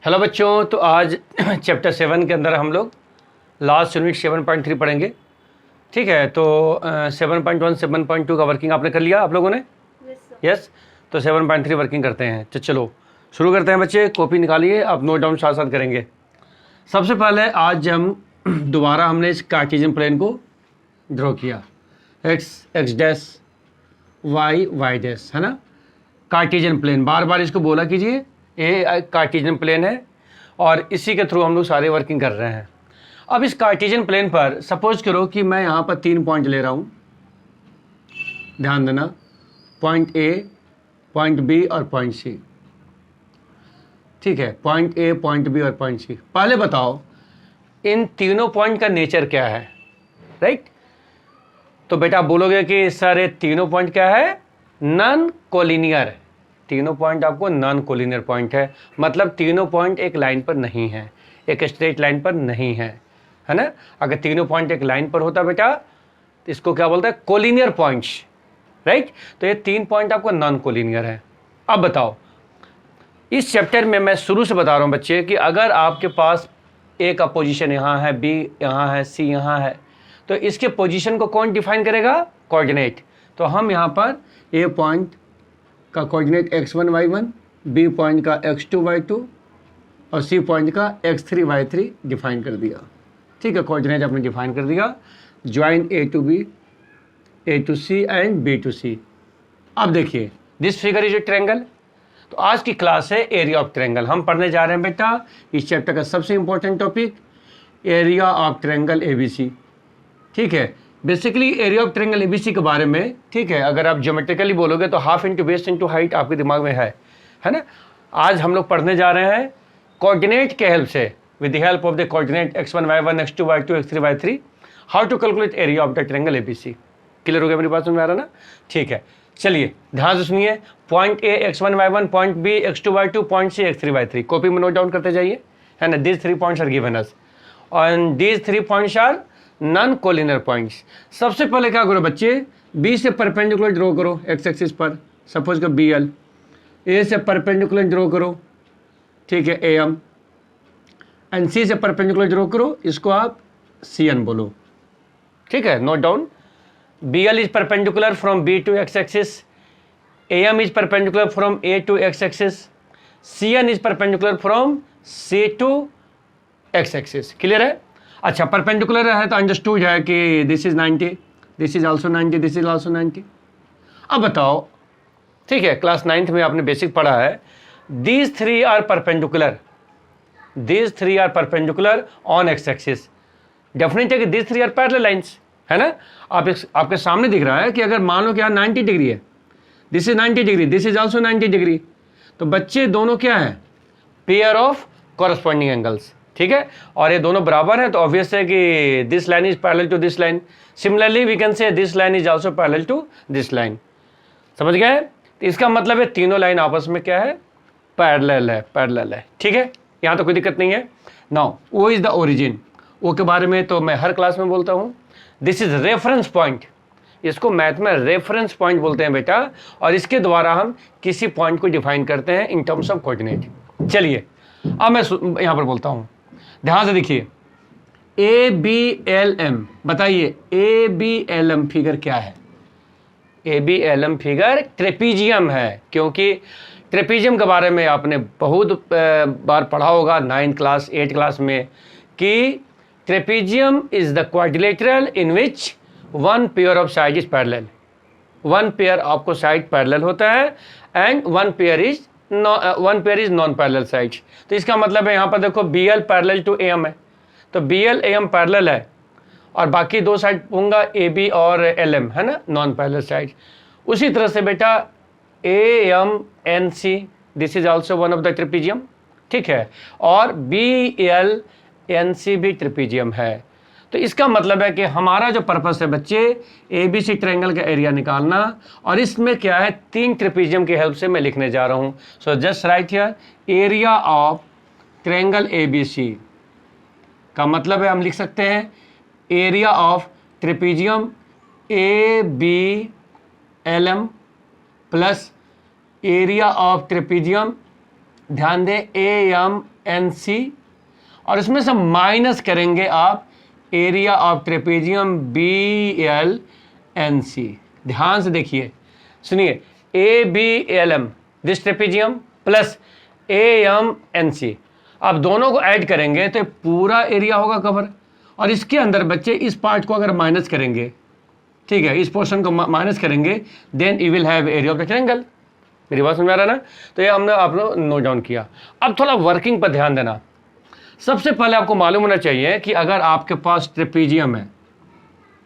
Hello बच्चों, तो आज चैप्टर 7 के अंदर हम लोग लास्ट यूनिट 7.3 पढ़ेंगे। ठीक है, तो 7.1 7.2 का वर्किंग आपने कर लिया आप लोगों ने? यस। तो 7.3 वर्किंग करते हैं। तो चलो शुरू करते हैं बच्चे। कॉपी निकालिए, आप नोट डाउन साथ साथ करेंगे। सबसे पहले आज हम दोबारा हमने इस कार्टेशियन प्लेन को ड्रॉ किया। एक्स डैश वाई डैश, है ना। कार्टेशियन प्लेन, बार बार इसको बोला कीजिए। ये कार्टेशियन प्लेन है और इसी के थ्रू हम लोग सारे वर्किंग कर रहे हैं। अब इस कार्टेशियन प्लेन पर सपोज करो कि मैं यहाँ पर 3 पॉइंट ले रहा हूँ। ध्यान देना, पॉइंट ए, पॉइंट बी और पॉइंट सी। ठीक है, पॉइंट ए, पॉइंट बी और पॉइंट सी। पहले बताओ इन तीनों पॉइंट का नेचर क्या है, राइट? तो बेटा आप बोलोगे कि सर ये तीनों पॉइंट क्या है? Non collinear. तीनों पॉइंट आपको नॉन कोलिनियर पॉइंट है, मतलब तीनों पॉइंट एक लाइन पर नहीं है, एक स्ट्रेट लाइन पर नहीं है, है ना। अगर तीनों पॉइंट एक लाइन पर होता बेटा तो इसको क्या बोलता है? Collinear points, right. तो ये 3 पॉइंट आपको नॉन कोलिनियर है। अब बताओ, इस चैप्टर में मैं शुरू से बता रहा हूँ बच्चे कि अगर आपके पास ए का पोजीशन यहाँ है, बी यहाँ है, सी यहाँ है, तो इसके पोजीशन को कौन डिफाइन करेगा? कोऑर्डिनेट। तो हम यहाँ पर ए पॉइंट का coordinate x1 y1, B point का x2 y2 और सी पॉइंट का x3 y3 डिफाइन कर दिया। ठीक है, कोऑर्डिनेट आपने डिफाइन कर दिया। Join A to B, A to C and B to C. अब देखिए, this figure is a triangle. तो आज की क्लास है एरिया ऑफ ट्रायंगल। हम पढ़ने जा रहे हैं बेटा इस चैप्टर का सबसे important topic, area of triangle ABC. ठीक है, basically area of triangle ABC के बारे में, ठीक है, अगर आप ज्योमेट्रिकली बोलोगे तो half into base into height आपके दिमाग में है ना। आज हम लोग पढ़ने जा रहे हैं कोऑर्डिनेट के हेल्प से, with the help of the coordinate x1 y1 x2 y2 x3 y3, how to calculate area of the triangle ABC. Clear हो गया मेरी बात समझ में आ रहा ना? ठीक है, चलिए ध्यान से सुनिए। Point A x1 y1, point B x2 y2, point C x3 y3। Copy में नोट डाउन करते जाइए, है ना। These 3 points are given us and these 3 points are non collinear points. सबसे पहले क्या करो बच्चे, बी से परपेंडिकुलर ड्रॉ करो एक्स एक्सिस पर। सपोज का बी एल। ए से परपेंडिकुलर ड्रॉ करो, ठीक है, ए एम। एंड सी से परपेंडिकुलर ड्रॉ करो, इसको आप सी एन बोलो। ठीक है, note down. B L is perpendicular from B to X axis, A M is perpendicular from A to X axis, C N is perpendicular from C to X axis. Clear है? अच्छा, perpendicular है तो understood है कि this is 90, this is also 90, this is also 90। अब बताओ, ठीक है, क्लास 9th में आपने बेसिक पढ़ा है, these 3 are perpendicular, these 3 are perpendicular on X axis. Definite है कि दीज 3 आर पैरेलल लाइंस, है ना। आपके सामने दिख रहा है कि अगर मान लो कि यहाँ 90 डिग्री है, this is 90 degree, this is also 90 degree, तो बच्चे दोनों क्या है? Pair of corresponding angles. ठीक है, और ये दोनों बराबर है तो ऑब्वियस है कि this line is parallel to this line. Similarly we can say this line is also parallel to this line. समझ गए? तो इसका मतलब है तीनों लाइन आपस में क्या है? पैरेलल है, पैरेलल है। ठीक है, यहाँ तो कोई दिक्कत नहीं है। Now O is the origin. O के बारे में तो मैं हर क्लास में बोलता हूँ। दिस इज रेफरेंस पॉइंट, इसको मैथ में रेफरेंस पॉइंट बोलते हैं बेटा, और इसके द्वारा हम किसी पॉइंट को डिफाइन करते हैं इन टर्म्स ऑफ कोऑर्डिनेट। चलिए अब मैं यहाँ पर बोलता हूँ, ध्यान से देखिए। ए बी एल एम, बताइए A B L M figure क्या है? A B L M figure trapezium है, क्योंकि ट्रेपीजियम के बारे में आपने बहुत बार पढ़ा होगा 9th क्लास 8th क्लास में, कि trapezium is the quadrilateral in which one pair of side is parallel. One pair आपको साइड पैरेलल होता है and one pair is non parallel sides. तो इसका मतलब है यहाँ पर देखो B L parallel to A M है, तो B L A M parallel है और बाकी 2 साइड होंगे ए बी और एल एम, है ना, नॉन पैरेलल साइड। उसी तरह से बेटा ए M N C, this is also one of the trapezium. ठीक है, और बी एल एन सी भी ट्रेपीजियम है। तो इसका मतलब है कि हमारा जो पर्पस है बच्चे, एबीसी ट्रायंगल का एरिया निकालना, और इसमें क्या है 3 ट्रेपीजियम की हेल्प से मैं लिखने जा रहा हूं। So just write here area of triangle ABC का मतलब है हम लिख सकते हैं area of trapezium A B L M plus area of trapezium ध्यान दें AMNC, और इसमें से माइनस करेंगे आप एरिया ऑफ ट्रेपेजियम BLNC। ध्यान से देखिए, सुनिए, ABLM this trapezium plus AMNC, आप दोनों को ऐड करेंगे तो पूरा एरिया होगा कवर। और इसके अंदर बच्चे इस पार्ट को अगर माइनस करेंगे, ठीक है, इस पोर्शन को माइनस करेंगे, then you will have area of the triangle. मेरी बात समझ में आ रहा है ना? तो ये हमने आप लोग नोट डाउन किया। अब थोड़ा वर्किंग पर ध्यान देना। सबसे पहले आपको मालूम होना चाहिए कि अगर आपके पास ट्रेपेजियम है,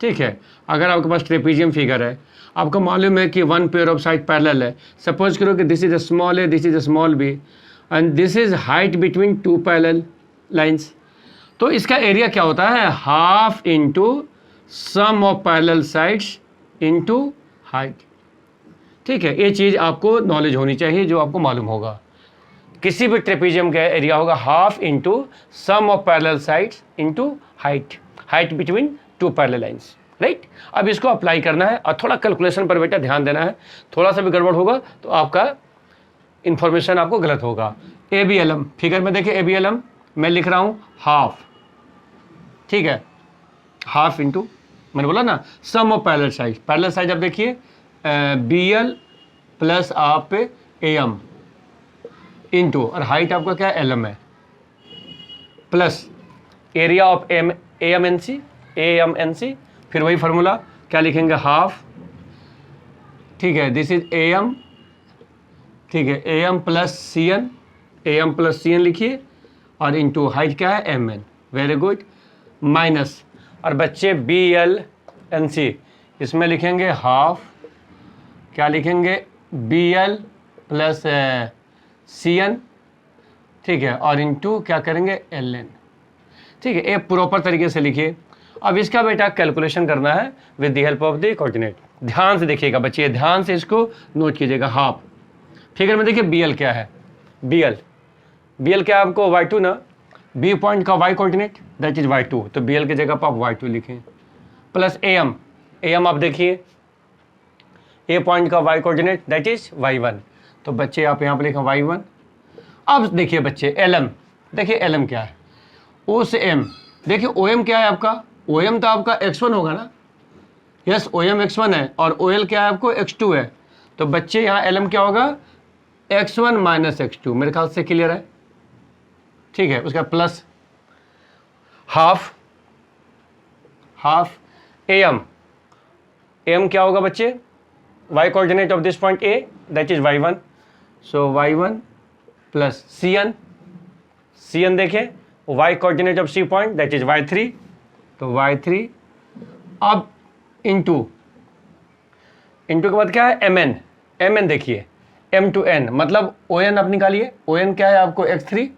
ठीक है, अगर आपके पास ट्रेपेजियम फिगर है, आपको मालूम है कि one pair of side parallel है। सपोज करो कि this is a small A, this is a small B, and this is height between two parallel lines. तो इसका एरिया क्या होता है? Half into sum of parallel sides into height. ठीक है, ये चीज़ आपको नॉलेज होनी चाहिए, जो आपको मालूम होगा। किसी भी ट्रेपेजियम का एरिया होगा half into sum of parallel sides into height, height between two parallel lines, right. अब इसको अप्लाई करना है और थोड़ा कैलकुलेशन पर बेटा ध्यान देना है। थोड़ा सा भी गड़बड़ होगा तो आपका इंफॉर्मेशन आपको गलत होगा। ABLM फिगर में देखिए, ABLM मैं लिख रहा हूँ हाफ, ठीक है, हाफ इंटू मैंने बोला ना sum of parallel side. Parallel side आप देखिए BL प्लस आप AM इंटू, और हाइट आपका क्या है? LM है, प्लस एरिया ऑफ AMNC, फिर वही फार्मूला क्या लिखेंगे? हाफ, ठीक है, दिस इज AM, ठीक है, AM प्लस CN लिखिए, और इंटू हाइट क्या है? MN। वेरी गुड, माइनस, और बच्चे BLNC इसमें लिखेंगे हाफ, क्या लिखेंगे? BL प्लस CN, ठीक है, और इंटू क्या करेंगे? LN, ठीक है। ये प्रॉपर तरीके से लिखिए। अब इसका बेटा कैलकुलेशन करना है with the help of the coordinate. ध्यान से देखिएगा बच्चे, ध्यान से इसको नोट कीजिएगा। हाफ फिगर में देखिए BL क्या है? BL क्या है आपको? y2 ना, B पॉइंट का y coordinate that is y2, तो BL की जगह पर आप y2 लिखें, प्लस AM आप देखिए A पॉइंट का y coordinate that is y1, तो बच्चे आप यहाँ पर लिखें y1। अब देखिए बच्चे LM, देखिए LM क्या है? O से M, देखिए OM क्या है आपका? OM तो आपका x1 होगा ना, यस OM x1 है, और OL क्या है आपको? x2 है, तो बच्चे यहाँ LM क्या होगा? x1 minus x2। मेरे ख्याल से क्लियर है, ठीक है। उसका प्लस हाफ AM क्या होगा बच्चे? y coordinate of this point A that is y1, so y1 plus CN देखें y coordinate of C point that is y3, तो y3। अब इंटू के बाद क्या है? MN देखिए M to N, मतलब ON आप निकालिए। ON क्या है आपको? x3,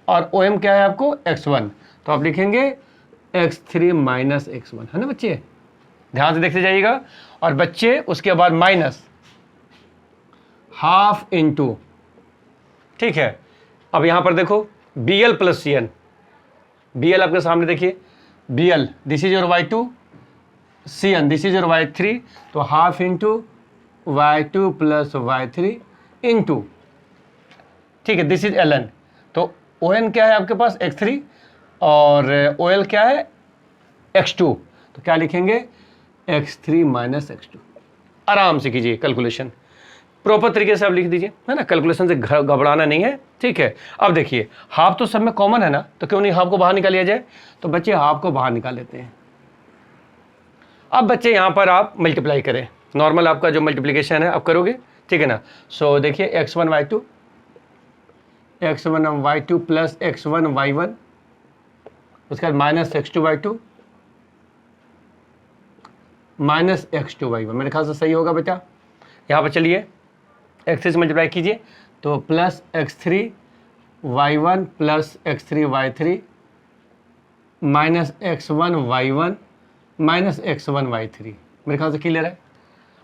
और OM क्या है आपको? x1, तो आप लिखेंगे x3 माइनस x1, है ना बच्चे? ध्यान से देखते जाइएगा। और बच्चे उसके बाद माइनस हाफ इंटू, ठीक है। अब यहां पर देखो BL प्लस CN, BL आपके सामने देखिए, BL this is your y2, CN this is your y3, तो half into y2 plus y3 into, ठीक है, दिस इज LN, तो ON क्या है आपके पास? x3, और OL क्या है? x2, तो क्या लिखेंगे? x3 minus x2। आराम से कीजिए कैलकुलेशन, प्रॉपर तरीके से आप लिख दीजिए, है ना, कैलकुलेशन से घबराना नहीं है, ठीक है। अब देखिए हाफ तो सब में कॉमन है ना, तो क्यों नहीं हाफ को बाहर निकाल लिया जाए? तो बच्चे हाफ को बाहर निकाल लेते हैं। अब बच्चे यहाँ पर आप मल्टीप्लाई करें, नॉर्मल आपका जो मल्टीप्लिकेशन है आप करोगे, ठीक है ना। सो देखिए x1 y2 plus x1 y1, उसके बाद minus x2 y2 minus x2 y1, मेरे ख्याल से सही होगा बेटा। यहाँ पर चलिए x3 से मल्टीप्लाई कीजिए, तो plus x3 y1 plus x3 y3 minus x1 y1 minus x1 y3, मेरे ख्याल से क्लियर है।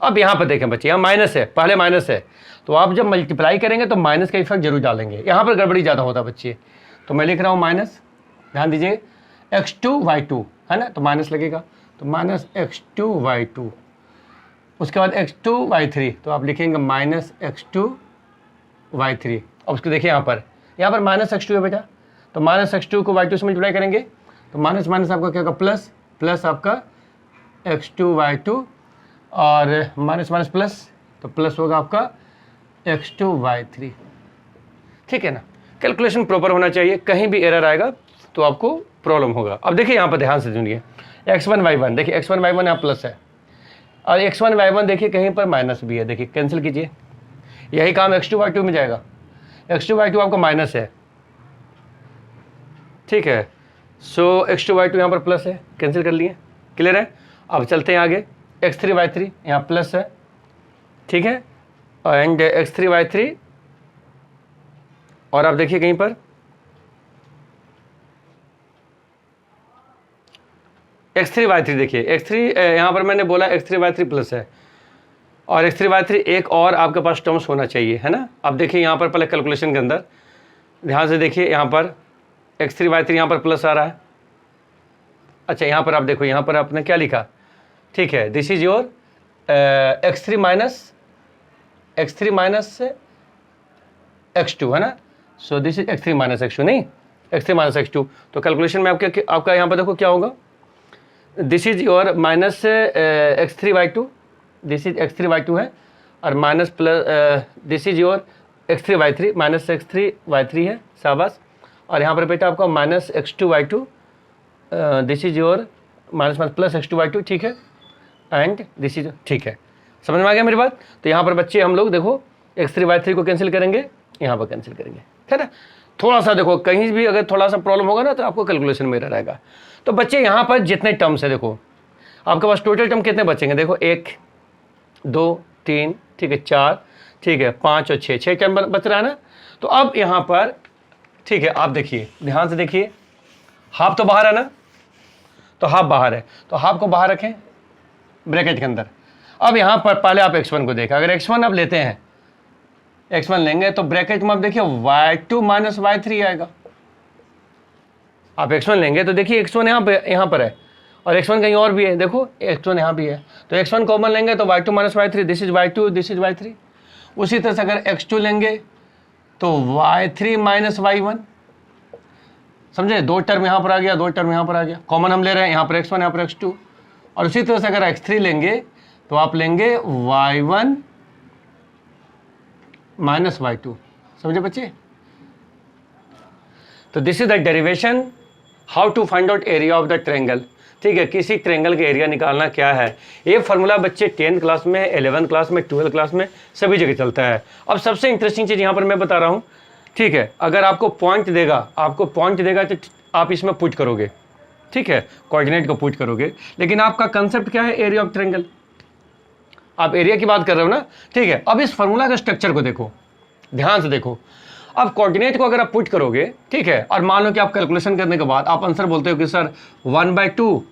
अब यहाँ पर देखें बच्चे, यहाँ माइनस है, पहले माइनस है, तो आप जब मल्टीप्लाई करेंगे तो माइनस का इफेक्ट जरूर डालेंगे। यहाँ पर गड़बड़ी ज़्यादा होता है बच्चे, तो मैं लिख रहा हूँ माइनस, ध्यान दीजिए x2 y2 है ना, तो माइनस लगेगा, तो माइनस x2 y2, उसके बाद x2 y3, तो आप लिखेंगे माइनस x2 y3, अब उसको देखिए यहाँ पर माइनस एक्स टू है बेटा, तो माइनस एक्स टू को वाई टू से मल्टीप्लाई करेंगे तो माइनस माइनस आपका क्या होगा प्लस, प्लस आपका एक्स टू वाई टू और माइनस माइनस प्लस, तो प्लस होगा आपका एक्स टू वाई थ्री। ठीक है ना, कैलकुलेशन प्रॉपर होना चाहिए, कहीं भी एरर आएगा तो आपको प्रॉब्लम होगा। अब देखिए यहाँ पर ध्यान से सुनिए, x1 y1 देखिए x1 y1 यहाँ प्लस है और x1 y1 देखिए कहीं पर माइनस भी है, देखिए कैंसिल कीजिए, यही काम x2 y2 में जाएगा, x2 y2 आपका माइनस है, ठीक है, सो x2 y2 यहाँ पर प्लस है, कैंसिल कर लिए, क्लियर है। अब चलते हैं आगे, x3 y3 यहाँ प्लस है, ठीक है, एंड x3 y3 और आप देखिए कहीं पर x3 y3 देखिए, x3 यहाँ पर मैंने बोला x3 y3 प्लस है और x3 y3 एक और आपके पास टर्म्स होना चाहिए, है ना। अब देखिए यहाँ पर पहले कैलकुलेशन के अंदर ध्यान से देखिए, यहाँ पर x3 y3 यहाँ पर प्लस आ रहा है। अच्छा यहाँ पर आप देखो, यहाँ पर आपने क्या लिखा, ठीक है, this is your x3 minus x2 है ना, so this is x3 minus x2, नहीं x3 माइनस x2, तो कैलकुलेशन में आपका यहाँ पर देखो क्या होगा, this is your minus x3 y2, this is x3 y2 है और minus plus this is your x3 y3 minus x3 y3 है, शाबाश। और यहाँ पर बेटा आपका minus x2 y2, this is your minus minus plus x2 y2, ठीक है, एंड दिस इज, ठीक है, समझ में आ गया मेरी बात। तो यहाँ पर बच्चे हम लोग देखो x3 y3 को कैंसिल करेंगे, यहाँ पर कैंसिल करेंगे, ठीक है। थोड़ा सा देखो कहीं भी अगर थोड़ा सा प्रॉब्लम होगा ना तो आपको कैलकुलेशन में एरर आएगा। तो बच्चे यहाँ पर जितने टर्म्स है देखो, आपके पास टोटल टर्म कितने बचेंगे, देखो 1 2 3, ठीक है, 4, ठीक है, 5 और 6 टर्म बच रहा है ना। तो अब यहाँ पर, ठीक है, आप देखिए ध्यान से देखिए, हाफ तो बाहर है ना, तो हाफ बाहर है, तो हाफ को बाहर रखें ब्रैकेट के अंदर। अब यहाँ पर पहले आप x1 को देखा, अगर x1 आप लेते हैं, x1 लेंगे तो ब्रैकेट में आप देखिए y2 माइनस y3 आएगा। आप x1 लेंगे तो देखिए x1 यहाँ पर है और x1 कहीं और भी है, देखो x1 यहाँ भी है, तो x1 कॉमन लेंगे तो y2 minus y3, this is y2, this is y3। उसी तरह से अगर x2 लेंगे तो y3 माइनस y1, समझे, 2 टर्म यहाँ पर आ गया, 2 टर्म यहाँ पर आ गया, कॉमन हम ले रहे हैं, यहाँ पर x1 यहाँ पर x2। और उसी तरह से अगर x3 लेंगे तो आप लेंगे y1 माइनस y2, समझे बच्चे। तो this is the derivation how to find out area of the triangle, ठीक है, किसी ट्रायंगल का एरिया निकालना क्या है। ये फार्मूला बच्चे 10th क्लास में, 11th क्लास में, 12th क्लास में सभी जगह चलता है। अब सबसे इंटरेस्टिंग चीज़ यहाँ पर मैं बता रहा हूँ, ठीक है, अगर आपको पॉइंट देगा तो आप इसमें पुट करोगे, ठीक है, कोऑर्डिनेट को पुट करोगे, लेकिन आपका कंसेप्ट क्या है, एरिया ऑफ ट्रायंगल, आप एरिया की बात कर रहे हो ना, ठीक है। अब इस फार्मूला का स्ट्रक्चर को देखो, ध्यान से देखो, अब कोऑर्डिनेट को अगर आप पुट करोगे, ठीक है, और मान लो कि आप कैलकुलेशन करने के बाद आप आंसर बोलते हो कि सर 1/2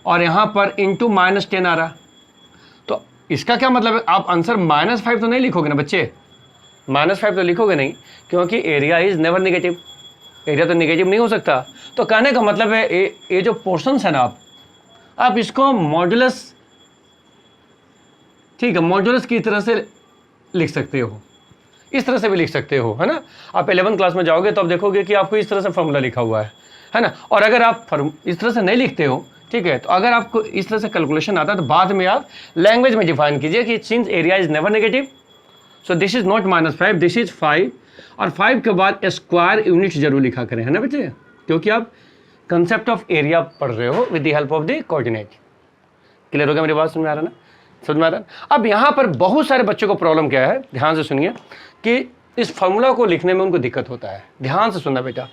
और यहाँ पर इंटू -10 आ रहा, तो इसका क्या मतलब है, आप आंसर -5 तो नहीं लिखोगे ना बच्चे, -5 तो लिखोगे नहीं, क्योंकि area is never negative, area तो नेगेटिव नहीं हो सकता। तो कहने का मतलब है ये जो पोर्शंस है ना, आप इसको मॉड्यूलस, ठीक है, मॉड्यूलस की तरह से लिख सकते हो, इस तरह से भी लिख सकते हो, है ना। आप 11th क्लास में जाओगे तो आप देखोगे कि आपको इस तरह से फॉर्मूला लिखा हुआ है ना। और अगर आप इस तरह से नहीं लिखते हो, ठीक है, तो अगर आपको इस तरह से कैलकुलेशन आता है तो बाद में आप लैंग्वेज में डिफाइन कीजिए कि since area is never negative, so this is not -5, this is 5, और 5 के बाद स्क्वायर यूनिट जरूर लिखा करें, है ना बच्चे, क्योंकि आप कंसेप्ट ऑफ एरिया पढ़ रहे हो with the help of the coordinate. Clear हो गया मेरी बात, समझ में आ रहा ना, समझ में आ रहा। अब यहाँ पर बहुत सारे बच्चों को प्रॉब्लम क्या है, ध्यान से सुनिए, कि इस फॉर्मूला को लिखने में उनको दिक्कत होता है। ध्यान से सुनना बेटा,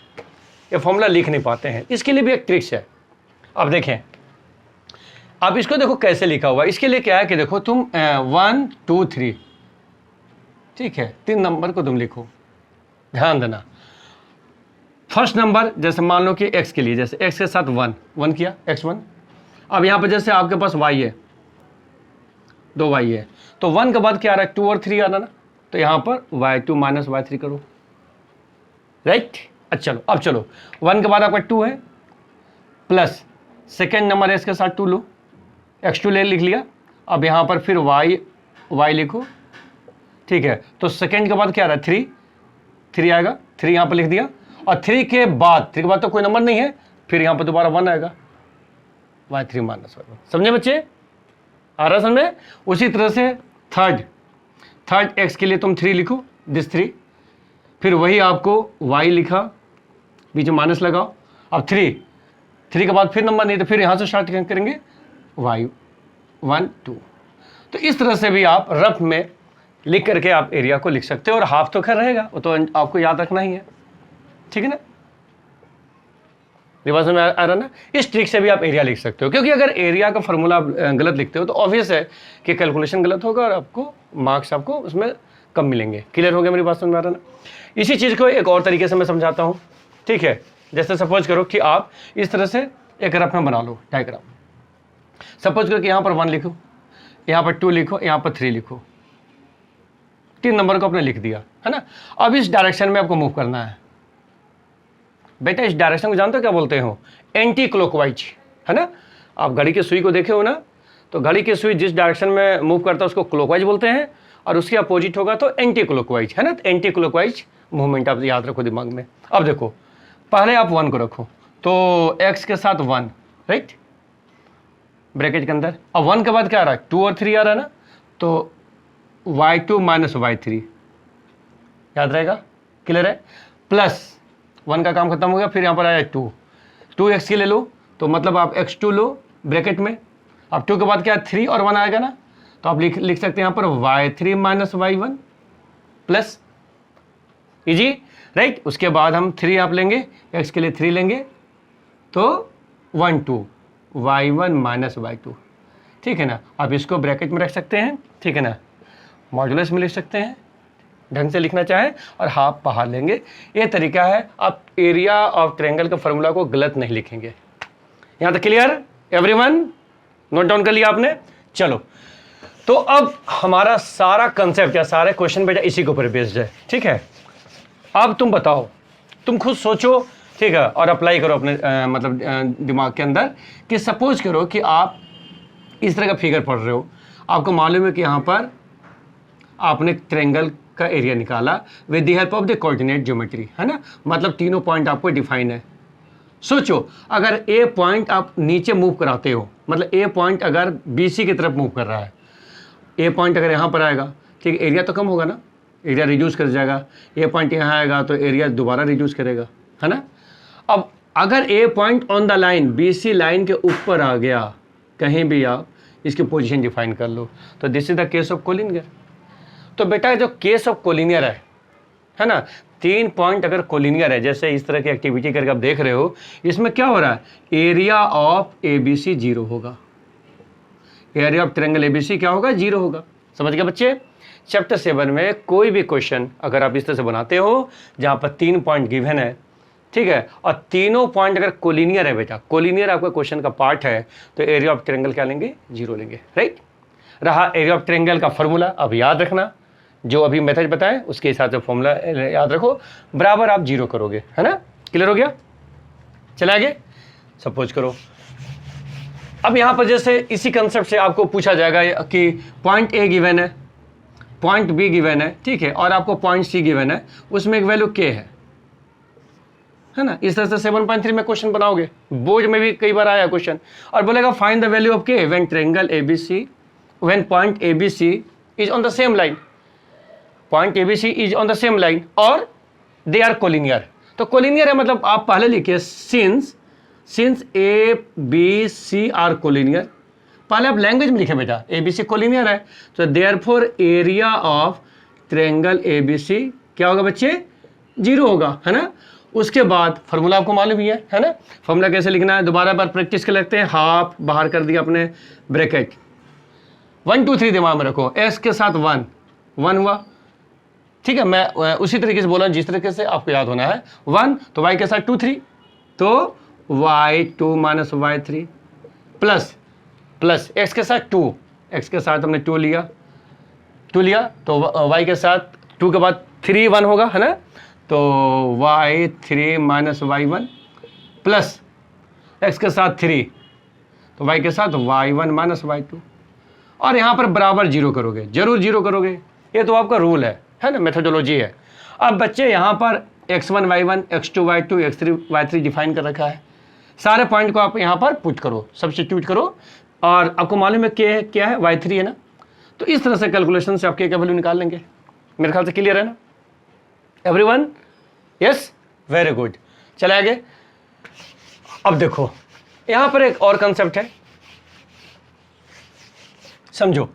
ये फॉर्मूला लिख नहीं पाते हैं, इसके लिए भी एक ट्रिक्स है। अब देखें, आप इसको देखो कैसे लिखा हुआ है। इसके लिए क्या है कि देखो तुम 1 2 3, ठीक है, 3 नंबर को तुम लिखो, ध्यान देना। फर्स्ट नंबर जैसे मान लो कि x के लिए, जैसे x के साथ 1 किया, x1। अब यहाँ पर जैसे आपके पास y है, 2 y है, तो 1 के बाद क्या आ रहा है, 2 और 3 आ रहा ना, तो यहाँ पर y2 माइनस y3 करो, राइट। अच्छा चलो, अब चलो 1 के बाद आपका 2 है, प्लस सेकेंड नंबर है इसके साथ 2 लो, x2 लिख लिया। अब यहाँ पर फिर y लिखो, ठीक है, तो सेकेंड के बाद क्या आ रहा है, 3, 3 आएगा, 3 यहाँ पर लिख दिया, और 3 के बाद तो कोई नंबर नहीं है, फिर यहाँ पर दोबारा 1 आएगा, y3 माइनस y1। समझे बच्चे? आ रहा समझ में? उसी तरह से थर्ड x के लिए तुम 3 लिखो, दिस 3, फिर वही आपको y लिखा, बीच में माइनस लगाओ, अब 3 के बाद फिर नंबर नहीं, तो फिर यहाँ से स्टार्ट करेंगे y1 2। तो इस तरह से भी आप रफ में लिख करके आप एरिया को लिख सकते हो, और हाफ तो खैर रहेगा, वो तो आपको याद रखना ही है, ठीक है ना? रिवर्स में आ रहा ना? इस ट्रिक से भी आप एरिया लिख सकते हो, क्योंकि अगर एरिया का फॉर्मूला आप गलत लिखते हो तो ऑब्वियस है कि कैलकुलेशन गलत होगा और आपको मार्क्स आपको उसमें कम मिलेंगे। क्लियर हो गया मेरी बात समझ में आ रहा ना? इसी चीज़ को एक और तरीके से मैं समझाता हूँ, ठीक है? जैसे सपोज करो कि आप इस तरह से एक रफ में बना लो डायग्राम। सपोज करो कि यहाँ पर 1 लिखो, यहाँ पर 2 लिखो, यहाँ पर 3 लिखो, 3 नंबर को आपने लिख दिया, है ना? अब इस डायरेक्शन में आपको मूव करना है। बेटा इस डायरेक्शन को जानते हो क्या बोलते हो? एंटी क्लॉकवाइज, है ना? आप घड़ी की सुई को देखे हो ना, तो घड़ी की सुई जिस डायरेक्शन में मूव करता है उसको क्लॉकवाइज बोलते हैं, और उसके अपोजिट होगा तो एंटी क्लॉकवाइज, है ना? एंटी क्लॉकवाइज मूवमेंट आप याद रखो दिमाग में। अब देखो, पहले आप 1 को रखो, तो x के साथ 1, राइट, ब्रैकेट के अंदर। अब 1 के बाद क्या आ रहा है? 2 और 3 आ रहा है ना, तो y2 माइनस y3 याद रहेगा? क्लियर है? प्लस 1 का काम खत्म हो गया, फिर यहाँ पर आया 2x के ले लो, तो मतलब आप x2 लो ब्रैकेट में। अब 2 के बाद क्या 3 और 1 आएगा ना, तो आप लिख सकते हैं यहाँ पर y3 minus y1 plus, easy, right. उसके बाद हम 3 आप लेंगे, x के लिए 3 लेंगे, तो 1 2 y1 माइनस y2, ठीक है ना। आप इसको ब्रैकेट में रख सकते हैं, ठीक है ना, मॉड्यूलस में लिख सकते हैं ढंग से लिखना चाहे, और हाफ बाहर लेंगे। ये तरीका है, आप एरिया ऑफ ट्रायंगल का फॉर्मूला को गलत नहीं लिखेंगे। यहाँ तक क्लियर एवरीवन? नोट डाउन कर लिया आपने? चलो, तो अब हमारा सारा कंसेप्ट या सारे क्वेश्चन बेटा इसी के ऊपर बेस्ड है, ठीक है। अब तुम बताओ, तुम खुद सोचो, ठीक है, और अप्लाई करो अपने दिमाग के अंदर कि सपोज करो कि आप इस तरह का फिगर पढ़ रहे हो, आपको मालूम है कि यहाँ पर आपने ट्रायंगल का एरिया निकाला with the help of the coordinate geometry, है ना, मतलब तीनों पॉइंट आपको डिफाइन है। सोचो अगर ए पॉइंट आप नीचे मूव कराते हो, मतलब ए पॉइंट अगर BC की तरफ मूव कर रहा है, ए पॉइंट अगर यहाँ पर आएगा, ठीक, एरिया तो कम होगा ना, एरिया रिड्यूस कर जाएगा। ए पॉइंट यहाँ आएगा तो एरिया दोबारा रिड्यूस करेगा, है ना। अब अगर a point on the line BC line के ऊपर आ गया, कहीं भी आप इसकी पोजीशन डिफाइन कर लो, तो this is the case of collinear. तो बेटा जो केस ऑफ कोलिनियर है ना, 3 पॉइंट अगर कोलिनियर है, जैसे इस तरह की एक्टिविटी करके आप देख रहे हो, इसमें क्या हो रहा है, एरिया ऑफ ABC 0 होगा, एरिया ऑफ ट्रायंगल ABC क्या होगा, 0 होगा। समझ गए बच्चे? चैप्टर 7 में कोई भी क्वेश्चन अगर आप इस तरह से बनाते हो जहाँ पर 3 पॉइंट गिवन है, ठीक है, और तीनों पॉइंट अगर कोलिनियर है, बेटा कोलिनियर आपका क्वेश्चन का पार्ट है, तो एरिया ऑफ ट्रायंगल क्या लेंगे, 0 लेंगे, राइट। रहा एरिया ऑफ ट्रायंगल का फॉर्मूला, अब याद रखना, जो अभी मेथड बताएं उसके हिसाब से फॉर्मूला याद रखो, बराबर आप 0 करोगे, है ना। क्लियर हो गया? चला आगे। सपोज करो अब यहाँ पर जैसे इसी कंसेप्ट से आपको पूछा जाएगा कि पॉइंट A गिवन है, पॉइंट B गिवन है, ठीक है, और आपको पॉइंट C गिवन है, उसमें एक वैल्यू K है ना। इस तरह से 7.3 में क्वेश्चन बनाओगे, बोर्ड में भी कई बार आया क्वेश्चन, और बोलेगा find the value of K when triangle ABC, when point ABC is on the same line, point ABC is on the same line और दे आर कोलिनियर। तो कोलिनियर है मतलब आप पहले लिखिए सिंस ABC आर कोलिनियर, पहले आप language में लिखे बेटा, ABC कोलिनियर है, तो therefore area of triangle ABC क्या होगा बच्चे, 0 होगा, है ना। उसके बाद फॉर्मूला आपको मालूम ही है ना, फॉर्मूला कैसे लिखना है, दोबारा बार प्रैक्टिस कर लेते हैं। हाफ बाहर कर दिया अपने ब्रैकेट, 1 2 3 दिमाग में रखो, S के साथ 1 हुआ, ठीक है। मैं उसी तरीके से बोला जिस तरीके से आपको याद होना है, 1 तो y के साथ 2 3, तो y2 minus y3 plus x के साथ 2, x के साथ हमने 2 लिया, तो y के साथ 2 के बाद 3 1 होगा, है ना, तो y3 minus y1 plus x के साथ 3, तो y के साथ y1 माइनस y2, और यहाँ पर बराबर 0 करोगे, जरूर 0 करोगे, ये तो आपका रूल है ना, मेथोडोलॉजी है। अब बच्चे यहाँ पर x1 y1 x2 y2 x3 y3 define कर रखा है। सारे पॉइंट को आप यहाँ पर पुट करो, सब्स्टिट्यूट करो, और आपको मालूम है क्या है y3 है ना। तो इस तरह से कैलकुलेशन से आप k का वैल्यू निकाल लेंगे। मेरे ख्याल से क्लियर है ना एवरीवन? Yes, very good. चले आगे। अब देखो यहाँ पर एक और कंसेप्ट है, समझो।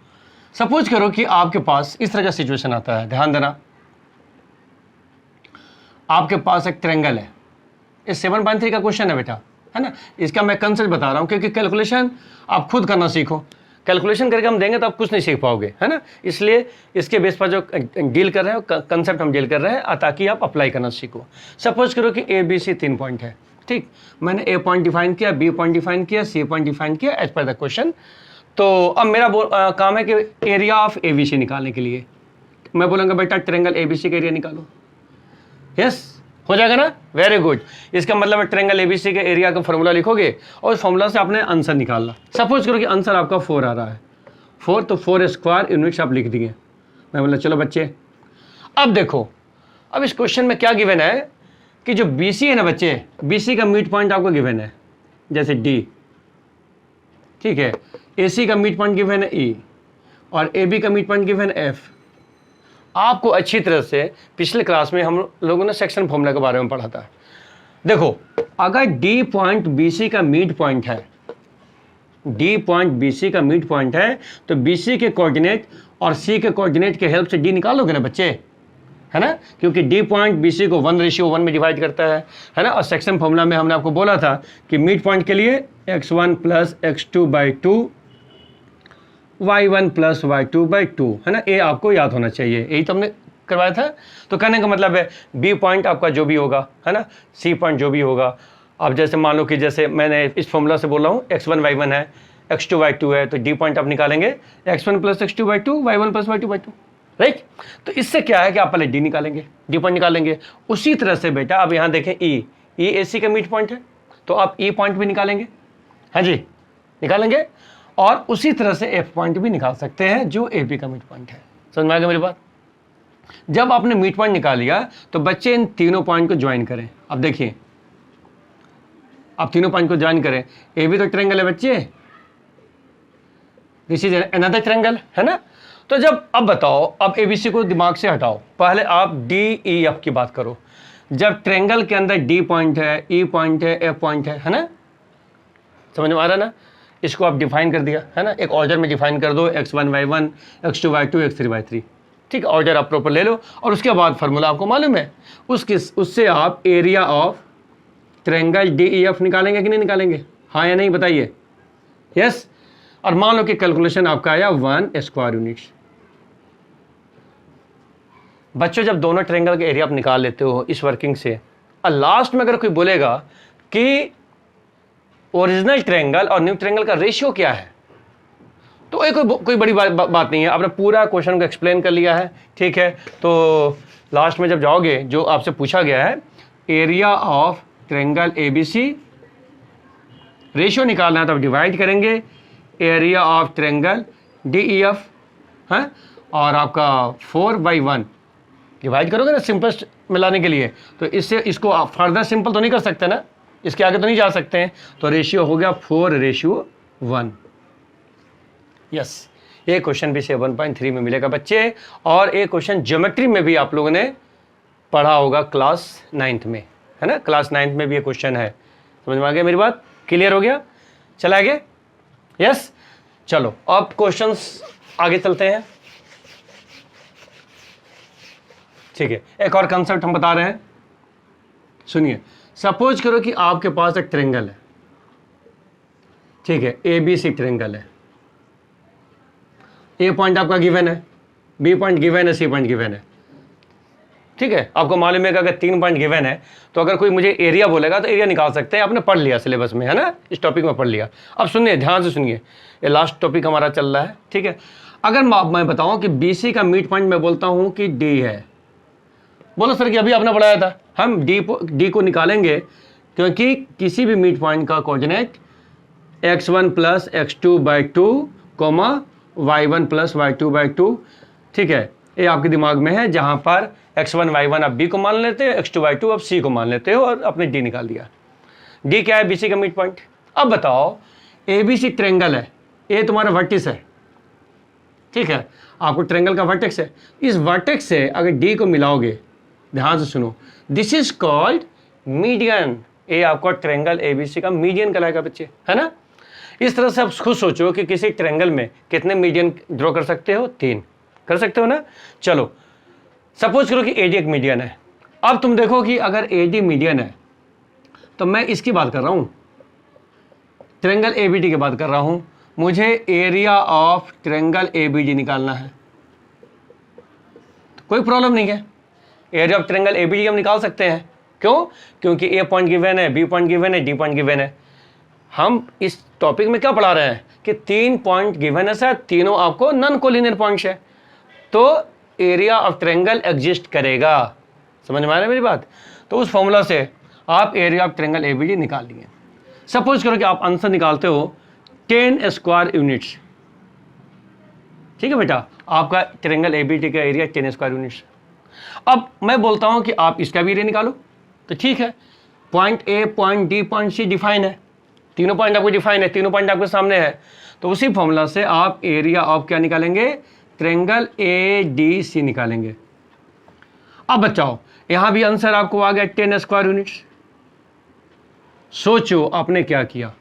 सपोज करो कि आपके पास इस तरह का सिचुएशन आता है, ध्यान देना। आपके पास एक ट्रायंगल है, ये 7.3 का क्वेश्चन है बेटा, है ना। इसका मैं कंसेप्ट बता रहा हूँ क्योंकि कैलकुलेशन आप खुद करना सीखो। कैलकुलेशन करके हम देंगे तो आप कुछ नहीं सीख पाओगे, है ना। इसलिए इसके बेस पर जो डील कर रहे हो, कंसेप्ट हम डील कर रहे हैं ताकि आप अप्लाई करना सीखो। सपोज करो कि ए बी सी 3 पॉइंट है, ठीक। मैंने ए पॉइंट डिफाइन किया, बी पॉइंट डिफाइन किया, सी पॉइंट डिफाइन किया एज पर द क्वेश्चन। तो अब मेरा काम है कि area of A B C निकालने के लिए मैं बोलूँगा बेटा ट्रायंगल ए बी सी का एरिया निकालो। यस, हो जाएगा ना, वेरी गुड। इसका मतलब है ट्रायंगल एबीसी के एरिया का फॉर्मूला लिखोगे और उस फॉर्मूला से आपने आंसर निकालना। सपोज करो कि आंसर आपका 4 आ रहा है, 4, तो 4 स्क्वायर यूनिट्स आप लिख दिए। मैं बोला चलो बच्चे अब देखो, अब इस क्वेश्चन में क्या गिवन है कि जो बीसी है ना बच्चे, बीसी का मिड पॉइंट आपको गिवन है जैसे डी, ठीक है। एसी का मिड पॉइंट गिवन है ई, और एबी का मिड पॉइंट गिवन है एफ। आपको अच्छी तरह से पिछले क्लास में हम लोगों ने सेक्शन फॉर्मूला के बारे में पढ़ा था। देखो अगर डी पॉइंट बीसी का मिड पॉइंट है, डी पॉइंट बीसी का मिड पॉइंट है, तो बीसी के कोऑर्डिनेट और सी के कोऑर्डिनेट के हेल्प से डी निकालोगे ना बच्चे, है ना। क्योंकि डी पॉइंट बीसी को 1:1 में डिवाइड करता है ना। और सेक्शन फॉर्मूला में हमने आपको बोला था कि मिड पॉइंट के लिए x1 + x2/2 y1 + y2/2, है ना। ये आपको याद होना चाहिए, यही तो हमने करवाया था। तो कहने का मतलब है बी पॉइंट आपका जो भी होगा, है ना, सी पॉइंट जो भी होगा। अब जैसे मान लो कि जैसे मैंने इस फॉर्मूला से बोल रहा हूँ x1 y1 है, x2 y2 है, तो डी पॉइंट आप निकालेंगे x1 + x2/2 y1 + y2/2, right. तो इससे क्या है कि आप पहले डी निकालेंगे, डी पॉइंट निकालेंगे। उसी तरह से बेटा अब यहाँ देखें ई ए सी का मिड पॉइंट है, तो आप ई पॉइंट भी निकालेंगे, हाँ जी निकालेंगे। और उसी तरह से एफ पॉइंट भी निकाल सकते हैं जो ए बी का मिड पॉइंट है। समझ में आ गया मेरी बात? जब आपने मिड पॉइंट निकाल लिया तो बच्चे इन तीनों पॉइंट को ज्वाइन करें। अब देखिए आप तीनों पॉइंट को ज्वाइन करें। ए बी तो ट्रायंगल है बच्चे, दिस इज अनदर ट्रायंगल, है ना। तो जब अब बताओ, अब एबीसी को दिमाग से हटाओ, पहले आप डी ई एफ की बात करो। जब ट्रायंगल के अंदर डी पॉइंट है, ई पॉइंट है, एफ पॉइंट है ना, समझ में आ रहा है ना। इसको आप डिफाइन कर दिया, है ना, एक ऑर्डर में डिफाइन कर दो, x1 y1 x2 y2 x3 y3, ठीक है। ऑर्डर आप प्रॉपर ले लो और उसके बाद फार्मूला आपको मालूम है, उससे आप area of triangle D E F निकालेंगे कि नहीं निकालेंगे, हाँ या नहीं बताइए। यस। और मान लो कि कैलकुलेशन आपका आया 1 स्क्वायर यूनिट्स। बच्चों जब दोनों ट्रायंगल के एरिया आप निकाल लेते हो इस वर्किंग से, और लास्ट में अगर कोई बोलेगा कि ओरिजिनल ट्रायंगल और न्यू ट्रायंगल का रेशियो क्या है, तो ये कोई बड़ी बात नहीं है। आपने पूरा क्वेश्चन को एक्सप्लेन कर लिया है, ठीक है। तो लास्ट में जब जाओगे जो आपसे पूछा गया है area of triangle ABC, ratio निकालना है तो आप डिवाइड करेंगे एरिया ऑफ ट्रायंगल डीईएफ, है, और आपका 4/1 डिवाइड करोगे ना सिंपलेस्ट मिलाने के लिए। तो इससे इसको आप फर्दर सिंपल तो नहीं कर सकते ना, इसके आगे तो नहीं जा सकते हैं। तो रेशियो हो गया 4:1। यस, ये क्वेश्चन भी 7.3 में मिलेगा बच्चे। और एक क्वेश्चन ज्योमेट्री में भी आप लोगों ने पढ़ा होगा क्लास 9th में, है ना। क्लास 9th में भी ये क्वेश्चन है। समझ में आ गया मेरी बात? क्लियर हो गया? चला आगे? यस। चलो अब क्वेश्चंस आगे चलते हैं, ठीक है। एक और कंसेप्ट हम बता रहे हैं, सुनिए। सपोज करो कि आपके पास एक ट्रायंगल है, ठीक है, ए बी सी ट्रायंगल है। ए पॉइंट आपका गिवन है, बी पॉइंट गिवन है, सी पॉइंट गिवन है, ठीक है। आपको मालूम है कि अगर 3 पॉइंट गिवन है तो अगर कोई मुझे एरिया बोलेगा तो एरिया निकाल सकते हैं। आपने पढ़ लिया सिलेबस में, है ना, इस टॉपिक में पढ़ लिया। अब सुनिए, ध्यान से सुनिए, ये लास्ट टॉपिक हमारा चल रहा है, ठीक है। अगर मैं बताऊं कि बी सी का मिड पॉइंट मैं बोलता हूं कि डी है, बोलो सर कि अभी आपने पढ़ाया था, हम डी को निकालेंगे क्योंकि किसी भी मिड पॉइंट का coordinate x1 + x2/2, y1 + y2/2, ठीक है। ये आपके दिमाग में है, जहां पर x1 y1 आप b को मान लेते हो, x2 y2 आप c को मान लेते हो और अपने d निकाल दिया। d क्या है? bc का मिड पॉइंट। अब बताओ abc ट्रेंगल है, a तुम्हारा वर्टिस है, ठीक है, आपको ट्रेंगल का वर्टेक्स है। इस वर्टेक्स से अगर d को मिलाओगे, ध्यान से सुनो, दिस इज कॉल्ड मीडियन। ए आपका ट्रेंगल एबीसी का मीडियन कहलाएगा बच्चे, है ना। इस तरह से आप खुद सोचो कि किसी ट्रेंगल में कितने मीडियन ड्रॉ कर सकते हो? 3 कर सकते हो ना। चलो सपोज करो कि एडी एक मीडियन है। अब तुम देखो कि अगर एडी मीडियन है तो मैं इसकी बात कर रहा हूं, ट्रेंगल एबीडी की बात कर रहा हूं, मुझे एरिया ऑफ ट्रेंगल एबीडी निकालना है। तो कोई प्रॉब्लम नहीं है, एरिया ऑफ ट्रेंगल एबीडी हम निकाल सकते हैं। क्यों? क्योंकि ए पॉइंट गिवन है, बी पॉइंट गिवन है, डी पॉइंट गिवन है। हम इस टॉपिक में क्या पढ़ा रहे हैं कि 3 पॉइंट गिवन है सर, तीनों आपको नॉन कोलिनियर पॉइंट्स है, तो एरिया ऑफ ट्रेंगल एग्जिस्ट करेगा। समझ में आ रहा है मेरी बात? तो उस फॉर्मूला से आप एरिया ऑफ ट्रेंगल एबीडी निकाल लिए। सपोज करो कि आप आंसर निकालते हो 10 स्क्वायर यूनिट्स, ठीक है बेटा, आपका ट्रेंगल एबीडी का एरिया 10 स्क्वायर यूनिट्स। अब मैं बोलता हूं कि आप इसका भी एरिया निकालो, तो ठीक है, point A, point D, point C define है, तीनों पॉइंट आपको डिफाइन है, तीनों पॉइंट आपके सामने है। तो उसी फॉर्मूला से आप एरिया ऑफ क्या निकालेंगे? ट्रेंगल ए डी सी निकालेंगे। अब बचाओ, यहां भी आंसर आपको आ गया 10 स्क्वायर यूनिट्स। सोचो आपने क्या किया,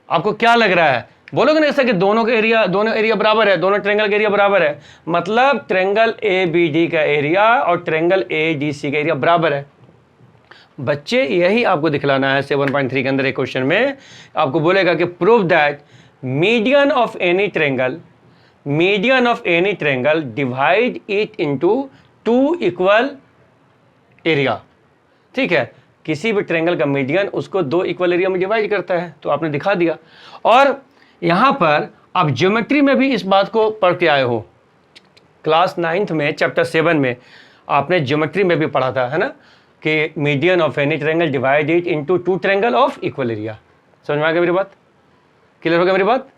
आपको क्या लग रहा है? बोलोगे ना ऐसा कि दोनों एरिया बराबर है, दोनों ट्रेंगल का एरिया बराबर है, मतलब ट्रेंगल ए बी डी का एरिया और ट्रेंगल ए डी सी का एरिया बराबर है। बच्चे यही आपको दिखलाना है 7.3 के अंदर एक क्वेश्चन में आपको बोलेगा कि prove that median of any triangle divide it into 2 equal area. ठीक है, किसी भी ट्रेंगल का मीडियन उसको 2 इक्वल एरिया में डिवाइड करता है, तो आपने दिखा दिया। और यहां पर आप ज्योमेट्री में भी इस बात को पढ़ के आए हो, क्लास 9th में चैप्टर 7 में आपने ज्योमेट्री में भी पढ़ा था, है ना, कि median of any triangle divide it into 2 triangle of equal area. समझ में आ गया मेरी बात? क्लियर हो गया मेरी बात?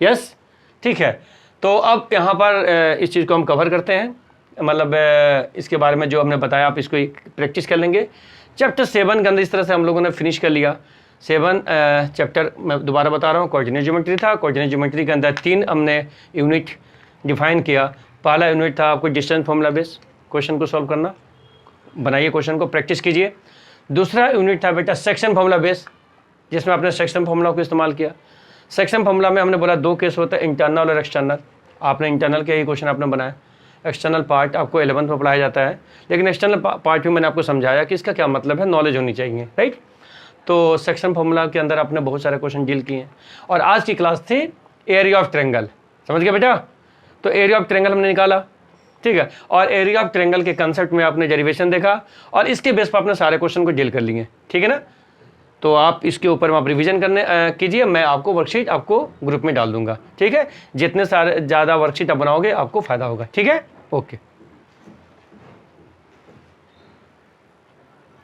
यस, ठीक है। तो अब यहाँ पर इस चीज़ को हम कवर करते हैं, मतलब इसके बारे में जो हमने बताया आप इसको प्रैक्टिस कर लेंगे। चैप्टर 7 के अंदर इस तरह से हम लोगों ने फिनिश कर लिया। 7 चैप्टर मैं दोबारा बता रहा हूँ, कोऑर्डिनेट ज्योमेट्री था। कोऑर्डिनेट ज्योमेट्री के अंदर 3 हमने यूनिट डिफाइन किया। पहला यूनिट था आपको डिस्टेंस फॉर्मूला बेस क्वेश्चन को सॉल्व करना, बनाइए क्वेश्चन को, प्रैक्टिस कीजिए। दूसरा यूनिट था बेटा सेक्शन फॉर्मूला बेस, जिसमें आपने सेक्शन फॉर्मूला को इस्तेमाल किया। सेक्शन फॉर्मूला में हमने बोला 2 केस होता है, इंटरनल और एक्सटर्नल। आपने इंटरनल के ही क्वेश्चन आपने बनाया, एक्सटर्नल पार्ट आपको 11th में पढ़ाया जाता है, लेकिन एक्सटर्नल पार्ट भी मैंने आपको समझाया कि इसका क्या मतलब है, नॉलेज होनी चाहिए, राइट। तो सेक्शन फॉर्मूला के अंदर आपने बहुत सारे क्वेश्चन डील किए हैं। और आज की क्लास थी एरिया ऑफ ट्रेंगल, समझ गया बेटा? तो एरिया ऑफ ट्रेंगल हमने निकाला, ठीक है, और एरिया ऑफ ट्रेंगल के कंसेप्ट में आपने डेरिवेशन देखा और इसके बेस पर आपने सारे क्वेश्चन को डील कर लिए, ठीक है ना। तो आप इसके ऊपर आप रिवीजन करने कीजिए, मैं आपको वर्कशीट आपको ग्रुप में डाल दूंगा, ठीक है। जितने सारे ज़्यादा वर्कशीट आप बनाओगे आपको फ़ायदा होगा, ठीक है। ओके।